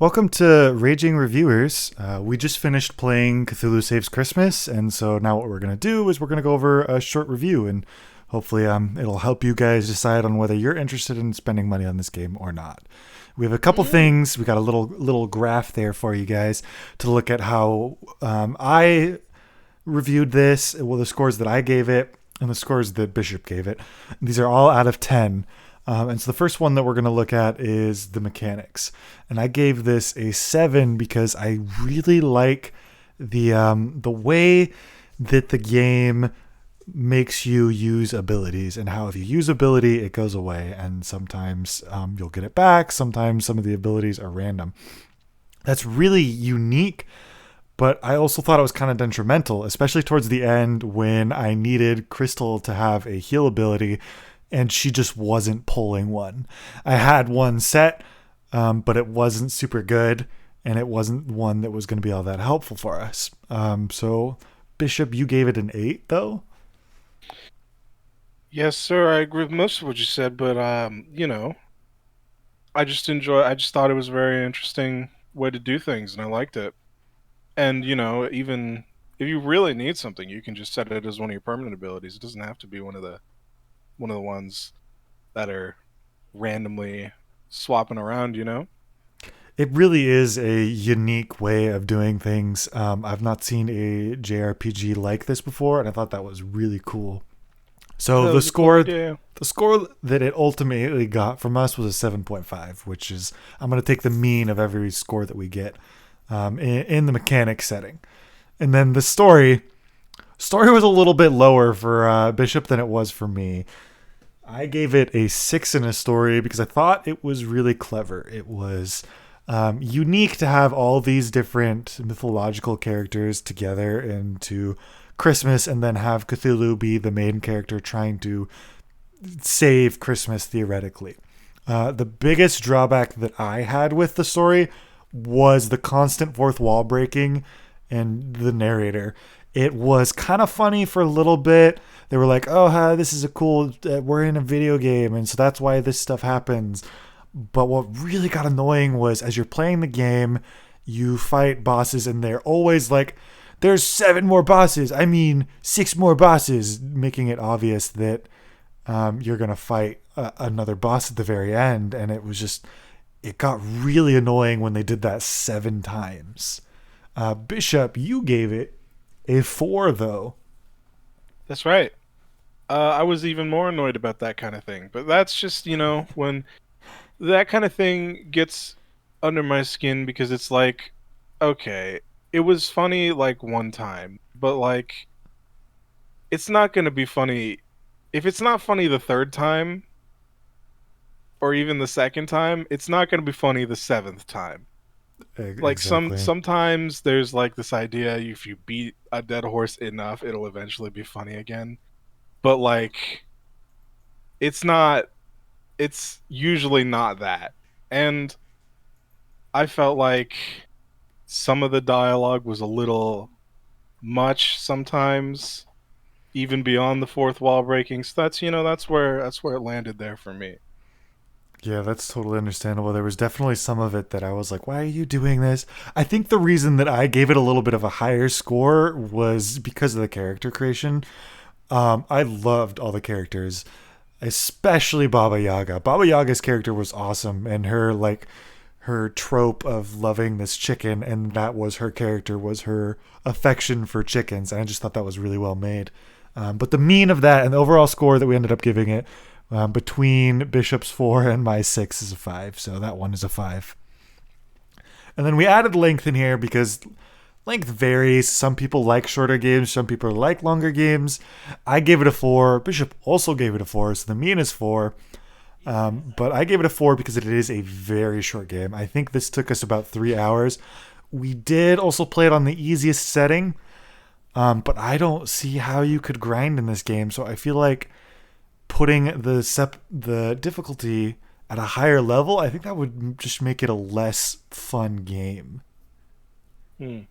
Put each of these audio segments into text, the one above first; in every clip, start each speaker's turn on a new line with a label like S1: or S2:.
S1: Welcome to Raging Reviewers. We just finished playing Cthulhu Saves Christmas, and so now what we're going to do is we're going to go over a short review, and hopefully it'll help you guys decide on whether you're interested in spending money on this game or not. We have a couple things. We got a little graph there for you guys to look at how I reviewed this, well, the scores that I gave it, and the scores that Bishop gave it. These are all out of 10. And so the first one that we're going to look at is the mechanics. And I gave this a 7 because I really like the way that the game makes you use abilities, and how if you use ability, it goes away. And sometimes you'll get it back. Sometimes some of the abilities are random. That's really unique, but I also thought it was kind of detrimental, especially towards the end when I needed Crystal to have a heal ability and she just wasn't pulling one. I had one set, but it wasn't super good, and it wasn't one that was going to be all that helpful for us. So, Bishop, you gave it an 8, though?
S2: Yes, sir. I agree with most of what you said, but I just thought it was a very interesting way to do things and I liked it. And, even if you really need something, you can just set it as one of your permanent abilities. It doesn't have to be one of the ones that are randomly swapping around.
S1: It really is a unique way of doing things. I've not seen a JRPG like this before, and I thought that was really cool. So
S2: That
S1: the
S2: was a cool
S1: score
S2: idea.
S1: the score that it ultimately got from us was a 7.5, which is I'm going to take the mean of every score that we get in the mechanic setting. And then the story was a little bit lower for Bishop than it was for me. I gave it a 6 in a story because I thought it was really clever. It was unique to have all these different mythological characters together into Christmas, and then have Cthulhu be the main character trying to save Christmas theoretically. The biggest drawback that I had with the story was the constant fourth wall breaking and the narrator. It was kind of funny for a little bit. They were like, "Oh, this is a cool. We're in a video game, and so that's why this stuff happens." But what really got annoying was as you're playing the game, you fight bosses, and they're always like, "There's 7 more bosses. I mean, 6 more bosses," making it obvious that you're gonna fight another boss at the very end. And it got really annoying when they did that 7 times. Bishop, you gave it a 4, though.
S2: That's right. I was even more annoyed about that kind of thing. But that's just, when that kind of thing gets under my skin because it's like, okay, it was funny like one time, but like it's not going to be funny if it's not funny the third time or even the second time, it's not going to be funny the seventh time. Like
S1: Exactly.
S2: sometimes there's like this idea if you beat a dead horse enough, it'll eventually be funny again. But like it's it's usually not that. And I felt like some of the dialogue was a little much sometimes, even beyond the fourth wall breaking. So that's where it landed there for me.
S1: Yeah, that's totally understandable. There was definitely some of it that I was like, why are you doing this? I think the reason that I gave it a little bit of a higher score was because of the character creation. I loved all the characters, especially Baba Yaga. Baba Yaga's character was awesome, and her trope of loving this chicken, and that was her character, was her affection for chickens. And I just thought that was really well made. But the mean of that and the overall score that we ended up giving it, between Bishop's 4 and my 6, is a 5. So that one is a 5. And then we added length in here because length varies. Some people like shorter games, some people like longer games. I gave it a 4. Bishop also gave it a 4, so the mean is 4. But I gave it a 4 because it is a very short game. I think this took us about 3 hours. We did also play it on the easiest setting, but I don't see how you could grind in this game. So I feel like putting the difficulty at a higher level, I think that would just make it a less fun game.
S2: Hmm.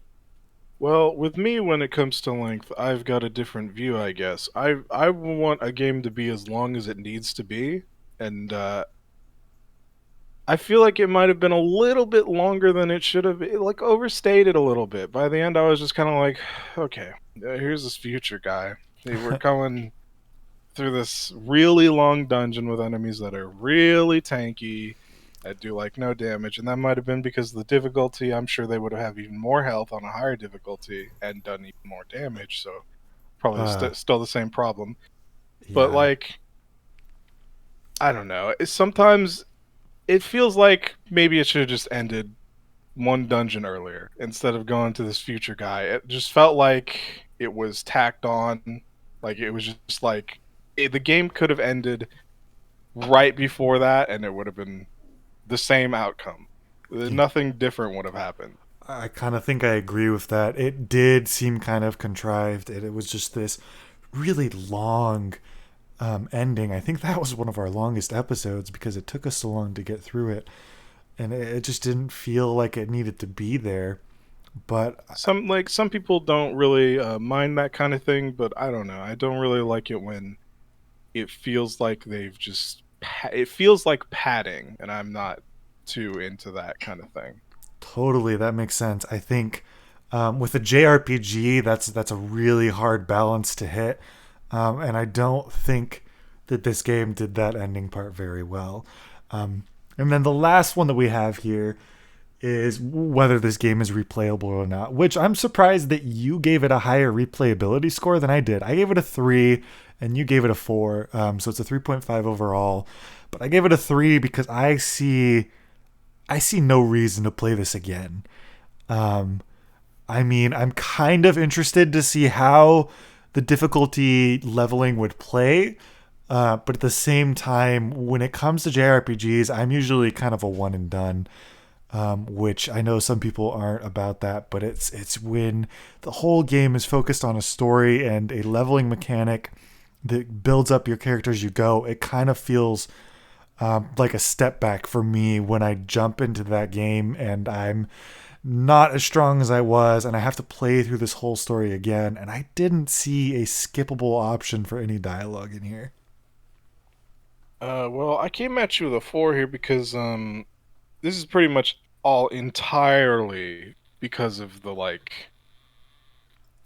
S2: Well, with me, when it comes to length, I've got a different view, I guess. I want a game to be as long as it needs to be, and I feel like it might have been a little bit longer than it should have. It like overstayed it a little bit. By the end, I was just kind of like, okay, here's this future guy. Hey, we're going through this really long dungeon with enemies that are really tanky, that do like no damage, and that might have been because of the difficulty. I'm sure they would have even more health on a higher difficulty and done even more damage. So probably
S1: Uh,
S2: still the same problem. But
S1: yeah.
S2: like, I don't know. Sometimes it feels like maybe it should have just ended one dungeon earlier instead of going to this future guy. It just felt like it was tacked on. Like it was just like the game could have ended right before that, and it would have been the same outcome. Nothing different would have happened.
S1: I kind of think I agree with that. It did seem kind of contrived. It was just this really long ending. I think that was one of our longest episodes because it took us so long to get through it, and it just didn't feel like it needed to be there. But
S2: Some people don't really mind that kind of thing, but I don't know. I don't really like it when it feels like they've just it feels like padding, and I'm not too into that kind of thing.
S1: totally, that makes sense. I think with a JRPG, that's a really hard balance to hit, and I don't think that this game did that ending part very well. And then the last one that we have here is whether this game is replayable or not, which I'm surprised that you gave it a higher replayability score than I did. I gave it a 3 and you gave it a 4. So it's a 3.5 overall. But I gave it a 3 because I see no reason to play this again. Um, I mean, I'm kind of interested to see how the difficulty leveling would play. But at the same time, when it comes to JRPGs, I'm usually kind of a one and done, which I know some people aren't about that. But it's when the whole game is focused on a story and a leveling mechanic that builds up your character as you go. It kind of feels like a step back for me when I jump into that game and I'm not as strong as I was, and I have to play through this whole story again. And I didn't see a skippable option for any dialogue in here.
S2: Well, I came at you with a 4 here because this is pretty much all entirely because of the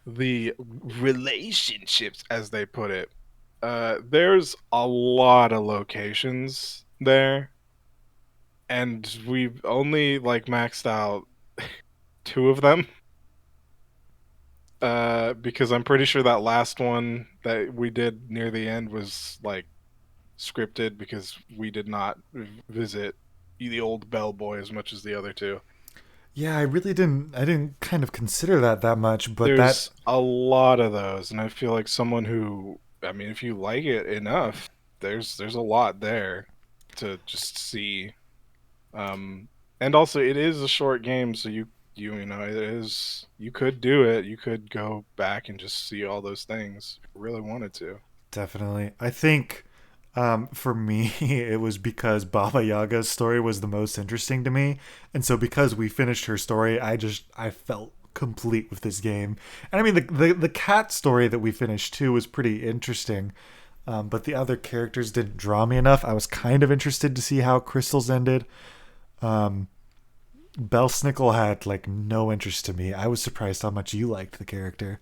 S2: relationships, as they put it. There's a lot of locations there, and we've only like maxed out two of them. Because I'm pretty sure that last one that we did near the end was like scripted because we did not visit the old bellboy as much as the other two.
S1: Yeah, I didn't kind of consider that much, but that
S2: There's a lot of those, and I feel like someone who, I mean, if you like it enough, there's a lot there to just see. Um, and also it is a short game, so you know it is you could do it. You could go back and just see all those things if you really wanted to.
S1: definitely. I think for me, it was because Baba Yaga's story was the most interesting to me, and so because we finished her story, I felt complete with this game. And I mean, the cat story that we finished too was pretty interesting, but the other characters didn't draw me enough. I was kind of interested to see how Crystal's ended. Um, Belsnickel had like no interest to me. I was surprised how much you liked the character.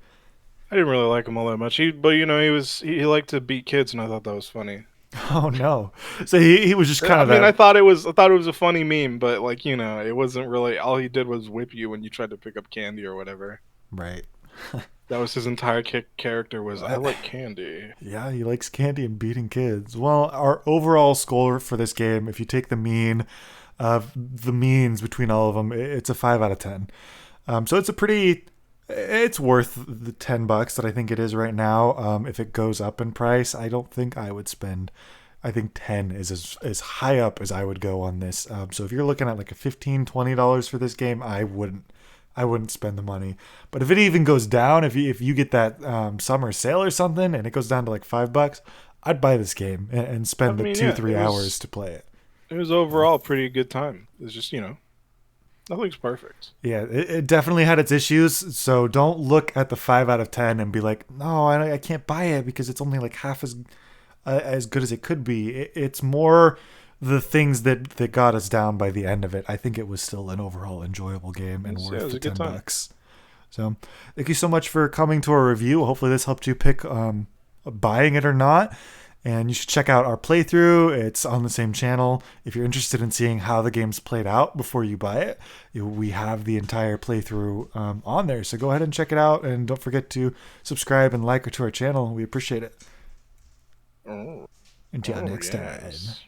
S2: I didn't really like him all that much. But you know, he liked to beat kids, and I thought that was funny.
S1: Oh no! So he was just kind
S2: I
S1: of
S2: mean,
S1: that.
S2: I thought it was a funny meme, but like you know, it wasn't really. All he did was whip you when you tried to pick up candy or whatever.
S1: Right.
S2: That was his entire character was I like candy.
S1: Yeah, he likes candy and beating kids. Well, our overall score for this game, if you take the mean of the means between all of them, it's a 5 out of 10. So it's a pretty, it's worth the $10 that I think it is right now. If it goes up in price, I don't think I would spend. I think 10 is as high up as I would go on this. So if you're looking at like a $15-$20 for this game, I wouldn't spend the money. But if it even goes down, if you get that summer sale or something, and it goes down to like $5, I'd buy this game and
S2: I
S1: spend the
S2: mean,
S1: two
S2: yeah,
S1: three hours to play it.
S2: it was overall a pretty good time. It's just you know nothing's perfect.
S1: Yeah, it definitely had its issues. So don't look at the 5 out of 10 and be like, no, I can't buy it because it's only like half as good as it could be. It's more the things that got us down by the end of it, I think it was still an overall enjoyable game and
S2: Yeah,
S1: worth
S2: it was
S1: the
S2: a good time.
S1: $10. So, thank you so much for coming to our review. Hopefully, this helped you pick buying it or not. And you should check out our playthrough. It's on the same channel. If you're interested in seeing how the game's played out before you buy it, we have the entire playthrough on there. So go ahead and check it out. And don't forget to subscribe and like to our channel. We appreciate it.
S2: Oh,
S1: Until next time.
S2: yes.